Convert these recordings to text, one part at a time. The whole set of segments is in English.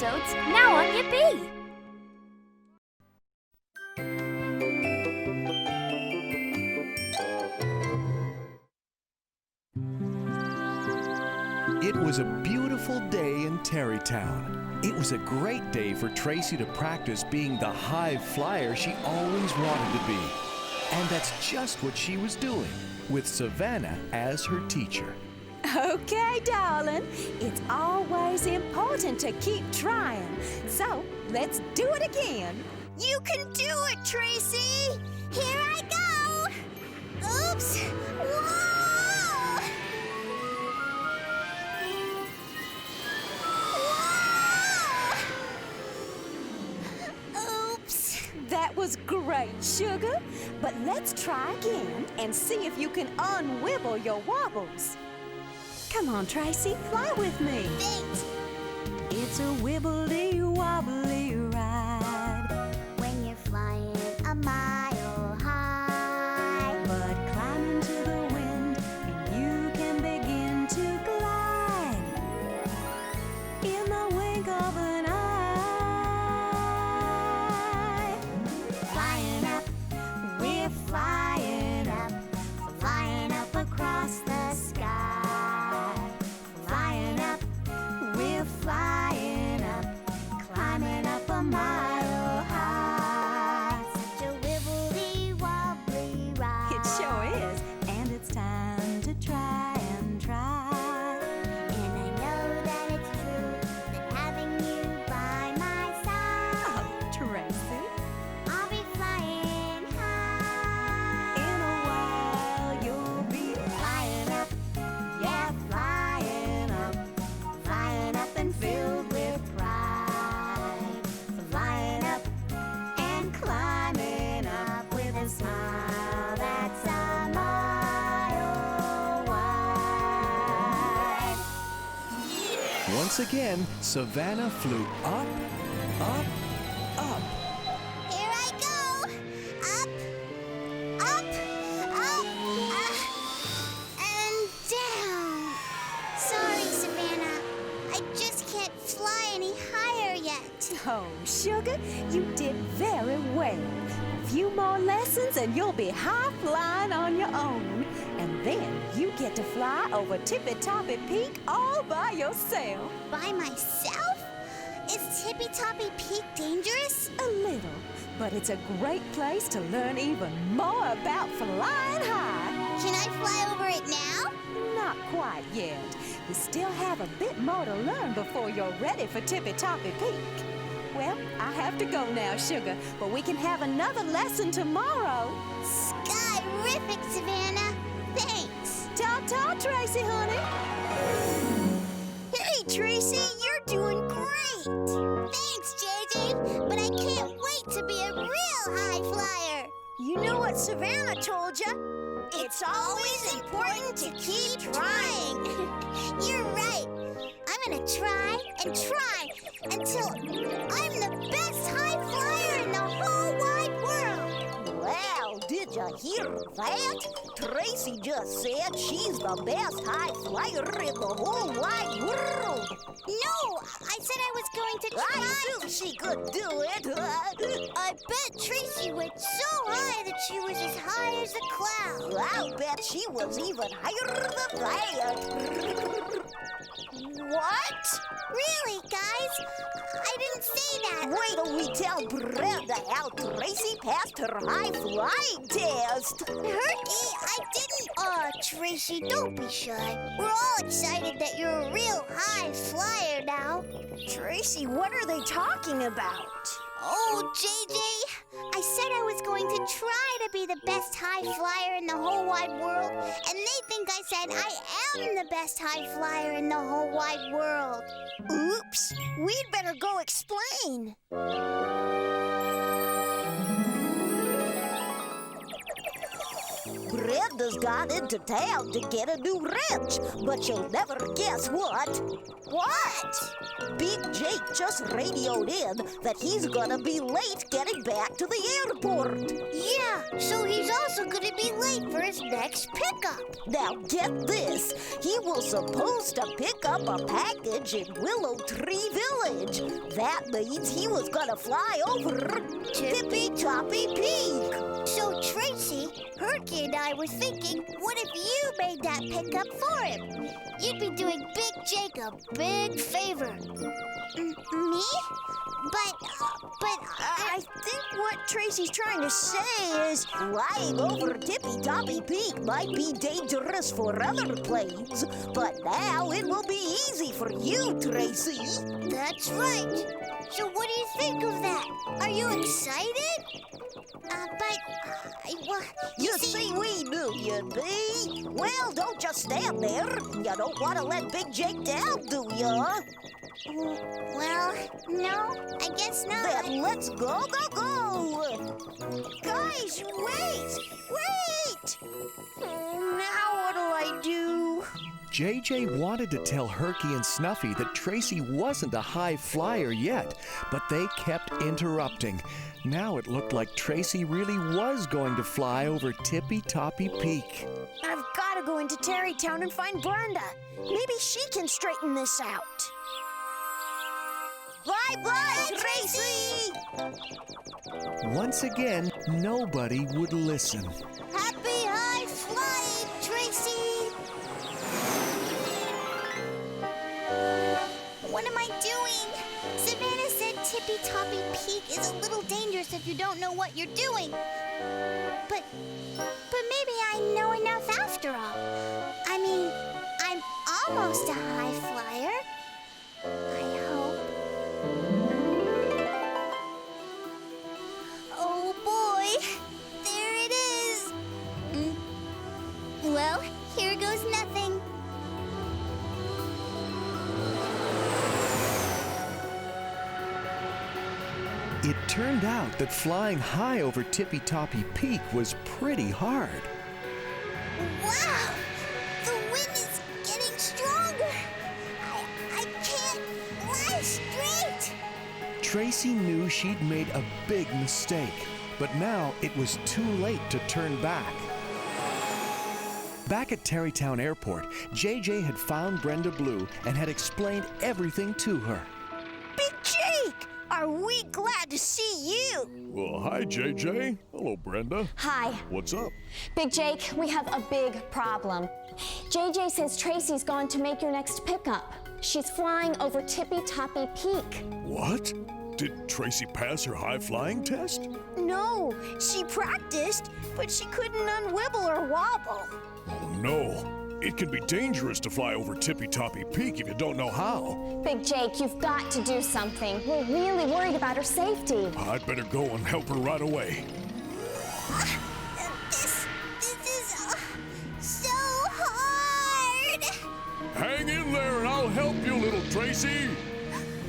episodes now on Yippee! It was a beautiful day in Tarrytown. It was a great day for Tracy to practice being the high flyer she always wanted to be. And that's just what she was doing, with Savannah as her teacher. Okay, darling. It's always important to keep trying. So, let's do it again. You can do it, Tracy! Here I go! Oops! Whoa! That was great, Sugar. But let's try again and see if you can unwibble your wobbles. Come on, Tracy, fly with me. Thanks. It's a wibbly-wobbly ride when you're flying a mile high. But climb into the wind and you can begin to glide in the wink of an eye. Flying up across the sky. Flying up, we're flying up, climbing up a mile high. Such a wibbly-wobbly ride. It sure is, and it's time to try and try. And I know that it's true, that having you by my side. Oh, Tracy. I'll be flying high. In a while you'll be Flying up, yeah, flying up and filled with pride. Flying up and climbing up with a smile that's a mile wide. Once again, Savannah flew up, up, up. Here I go! Up, and down. Sorry, Savannah. I just can't fly any higher yet. Oh, Sugar, you did very well. A few more lessons and you'll be high flying on your own. And then you get to fly over Tippy Toppy Peak all by yourself. By myself? Is Tippy Toppy Peak dangerous? A little, but it's a great place to learn even more about flying high. Can I fly over it now? Not quite yet. You still have a bit more to learn before you're ready for Tippy Toppy Peak. Well, I have to go now, Sugar, but we can have another lesson tomorrow. Skyrific, Savannah. Thanks. Ta-ta, Tracy, honey. Hey, Tracy, you're doing great. Thanks, JJ, but I can't wait to be a real high flyer. You know what Savannah told you? It's always important to keep trying. You're right. I'm gonna try and try until I'm the best high flyer in the whole wide world. Well, did you hear that? Tracy just said she's the best high flyer in the whole wide world. No, I said I was going to try. I knew she could do it. I bet Tracy went so high that she was as high as a cloud. I'll bet she was even higher than that. What? Really, guys? I didn't say that. Wait till we tell Brenda how Tracy passed her high flying test. Herky, I didn't. Tracy, don't be shy. We're all excited that you're a real high flyer now. Tracy, what are they talking about? Oh, JJ, I said I was going to try to be the best high flyer in the whole wide world, and they think I said I am the best high flyer in the whole wide world. Oops, we'd better go explain. Brenda's gone into town to get a new wrench, but you'll never guess what. What? Big Jake just radioed in that he's gonna be late getting back to the airport. Yeah, so he's also gonna be late for his next pickup. Now get this, he was supposed to pick up a package in Willow Tree Village. That means he was gonna fly over Tippy Toppy Peak. So Tracy, Herky and I were thinking, what if you made that pickup for him? You'd be doing Big Jake a big favor. Me? But I think what Tracy's trying to say is Flying over Tippy Toppy Peak might be dangerous for other planes, but now it will be easy for you, Tracy. That's right. So what do you think of that? Are you excited? Well, You see, we knew you'd be. Well, don't just stand there. You don't want to let Big Jake down, do ya? well, no, I guess not. Then let's go. Guys, wait! Now what'll I do? JJ wanted to tell Herky and Snuffy that Tracy wasn't a high flyer yet, but they kept interrupting. Now it looked like Tracy really was going to fly over Tippy Toppy Peak. I've got to go into Tarrytown and find Brenda. Maybe she can straighten this out. Bye-bye, Tracy! Once again, nobody would listen. Happy high flying, Tracy! What am I doing? Savannah said Tippy Toppy Peak is a little dangerous if you don't know what you're doing. But maybe I know enough after all. I mean, I'm almost a high flyer. I hope. Oh boy, there it is. Well, here goes nothing. It turned out that flying high over Tippy Toppy Peak was pretty hard. Wow! The wind is getting stronger. I can't fly straight. Tracy knew she'd made a big mistake, but now it was too late to turn back. Back at Tarrytown Airport, JJ had found Brenda Blue and had explained everything to her. Big Jake! Are we glad to see you? Well, hi, JJ. Hello, Brenda. Hi. What's up? Big Jake, we have a big problem. JJ says Tracy's gone to make your next pickup. She's flying over Tippy Toppy Peak. What? Did Tracy pass her high-flying test? No, she practiced, but she couldn't unwibble or wobble. Oh, no. It can be dangerous to fly over Tippy Toppy Peak if you don't know how. Big Jake, you've got to do something. We're really worried about her safety. I'd better go and help her right away. This is so hard. Hang in there and I'll help you, little Tracy.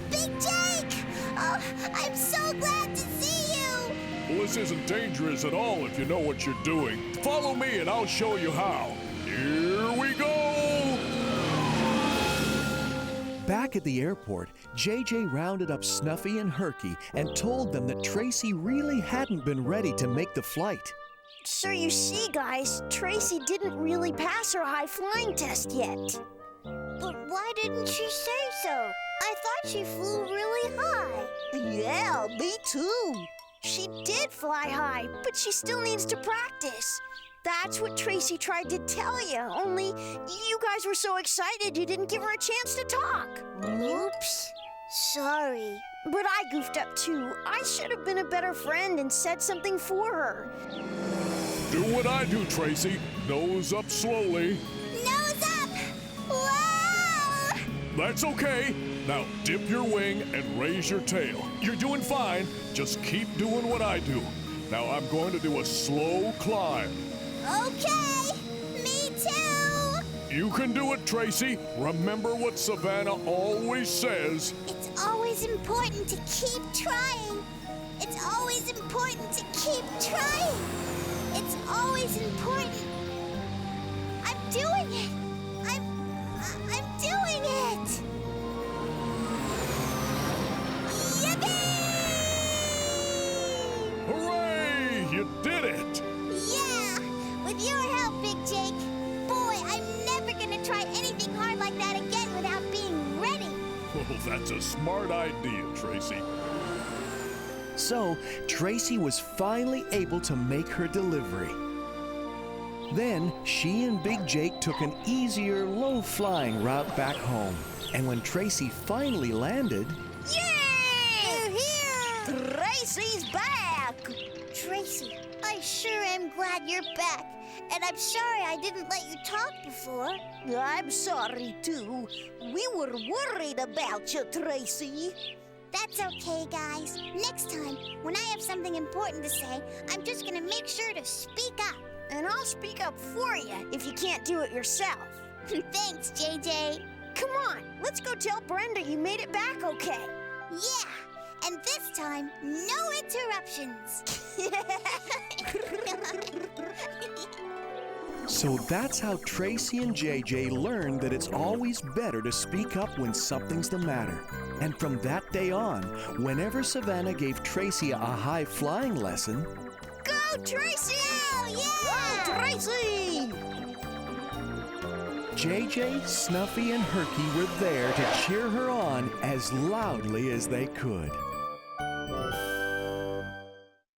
Big Jake! Oh, I'm so glad to see you. Well, this isn't dangerous at all if you know what you're doing. Follow me and I'll show you how. Here we go! Back at the airport, JJ rounded up Snuffy and Herky and told them that Tracy really hadn't been ready to make the flight. So you see, guys, Tracy didn't really pass her high flying test yet. But why didn't she say so? I thought she flew really high. Yeah, me too. She did fly high, but she still needs to practice. That's what Tracy tried to tell you, only you guys were so excited you didn't give her a chance to talk. Oops. Sorry. But I goofed up too. I should have been a better friend and said something for her. Do what I do, Tracy. Nose up slowly. Nose up! Whoa! That's okay. Now dip your wing and raise your tail. You're doing fine. Just keep doing what I do. Now I'm going to do a slow climb. Okay, me too. You can do it, Tracy. Remember what Savannah always says. It's always important to keep trying. It's always important to keep trying. It's always important doing it! I'm doing it! Yippee! Hooray! You did it! Yeah! With your help, Big Jake. Boy, I'm never gonna try anything hard like that again without being ready. Oh, that's a smart idea, Tracy. So, Tracy was finally able to make her delivery. Then, she and Big Jake took an easier, low-flying route back home. And when Tracy finally landed, Yay! You're here! Tracy's back! Tracy, I sure am glad you're back. And I'm sorry I didn't let you talk before. I'm sorry, too. We were worried about you, Tracy. That's okay, guys. Next time, when I have something important to say, I'm just gonna make sure to speak up. And I'll speak up for you if you can't do it yourself. Thanks, JJ. Come on, let's go tell Brenda you made it back okay. Yeah, and this time, no interruptions. so that's how Tracy and JJ learned that it's always better to speak up when something's the matter. And from that day on, whenever Savannah gave Tracy a high-flying lesson, Go, Tracy! Oh, yeah! Tracy! JJ, Snuffy, and Herky were there to cheer her on as loudly as they could.